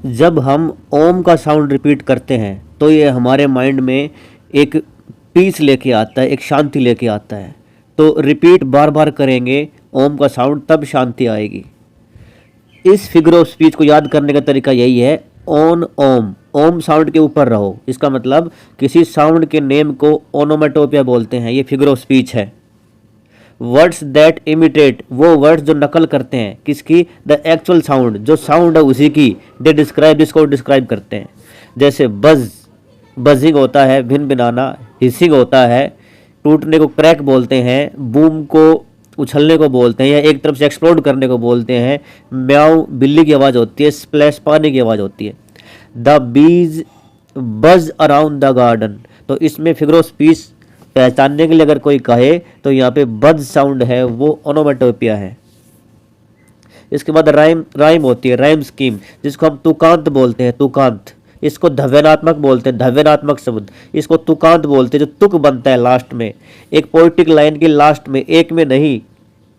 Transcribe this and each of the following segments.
जब हम ओम का साउंड रिपीट करते हैं तो ये हमारे माइंड में एक पीस लेके आता है, एक शांति लेके आता है। तो रिपीट बार बार करेंगे ओम का साउंड, तब शांति आएगी। इस फिगर ऑफ स्पीच को याद करने का तरीका यही है, ओन ओम। ओम साउंड के ऊपर रहो। इसका मतलब किसी साउंड के नेम को ओनोमेटोपिया बोलते हैं। ये फिगर ऑफ स्पीच है। वर्ड्स दैट इमिटेट, वो वर्ड्स जो नकल करते हैं किसकी, द एक्चुअल साउंड, जो साउंड है उसी की। दे डिस्क्राइब, इसको डिस्क्राइब करते हैं। जैसे बज, बजिंग होता है भिन भिनाना। हिसिंग होता है टूटने को क्रैक बोलते हैं। बूम को उछलने को बोलते हैं या एक तरफ से एक्सप्लोड करने को बोलते हैं। म्याऊ बिल्ली की आवाज़ होती है। स्प्लैश पानी की आवाज़ होती है। द बीज बज अराउंड द गार्डन। तो इसमें फिगर ऑफ स्पीच पहचानने के लिए अगर कोई कहे तो यहाँ पे बज साउंड है, वो ओनोमेटोपिया है। इसके बाद राइम होती है, राइम स्कीम, जिसको हम तुकांत बोलते हैं। तुकांत, इसको धव्यनात्मक बोलते हैं, धव्यनात्मक शब्द। इसको तुकांत बोलते हैं, जो तुक बनता है लास्ट में। एक पोइटिक लाइन की लास्ट में, एक में नहीं,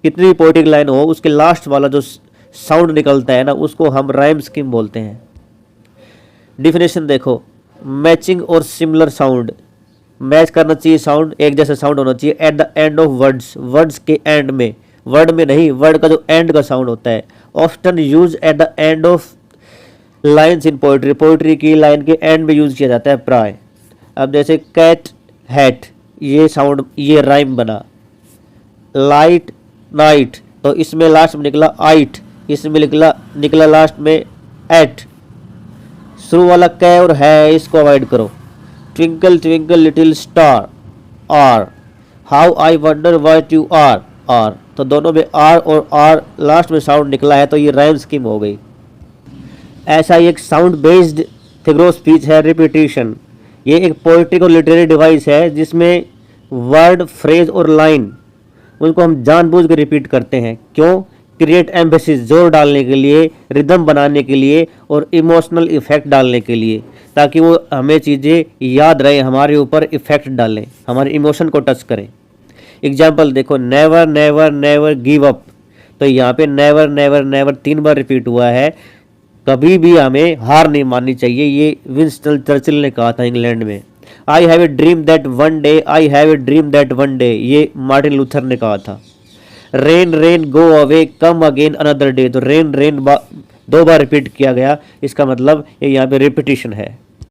कितनी भी पोइटिक लाइन हो उसके लास्ट वाला जो साउंड निकलता है ना, उसको हम राइम स्कीम बोलते हैं। डिफिनेशन देखो, मैचिंग और सिमिलर साउंड, मैच करना चाहिए साउंड, एक जैसा साउंड होना चाहिए। At the end of words, words के एंड में, वर्ड में नहीं, वर्ड का जो एंड का साउंड होता है। Often use at the end of lines in poetry, poetry की लाइन के एंड में यूज किया जाता है प्राय। अब जैसे कैट हैट, ये साउंड, ये राइम बना। लाइट नाइट, तो इसमें लास्ट में निकला आइट, इसमें निकला लास्ट में एट। शुरू वाला कै और है, इसको अवॉइड करो। Twinkle twinkle little star, are. How I wonder what you are, are. तो दोनों में आर और आर लास्ट में साउंड निकला है, तो ये राइम स्कीम हो गई। ऐसा ही एक sound based figure of speech है रिपीटिशन। ये एक पोएटिक और लिटरेरी डिवाइस है जिसमें वर्ड, फ्रेज और लाइन, उनको हम जानबूझ के रिपीट करते हैं। क्यों? क्रिएट एम्फेसिस, जोर डालने के लिए, रिदम बनाने के लिए और इमोशनल इफेक्ट डालने के लिए, ताकि वो हमें चीज़ें याद रहे, हमारे ऊपर इफेक्ट डालें, हमारे इमोशन को टच करें। एग्जाम्पल देखो, never never never give up. तो यहाँ पे नेवर नेवर नेवर 3 बार रिपीट हुआ है। कभी भी हमें हार नहीं माननी चाहिए, ये विंस्टन चर्चिल ने कहा था इंग्लैंड में। I have a dream that one day, I have a dream that one day, ये मार्टिन लूथर ने कहा था। Rain rain go away come again another day, तो रेन रेन 2 बार रिपीट किया गया, इसका मतलब ये यहाँ पे रिपीटिशन है।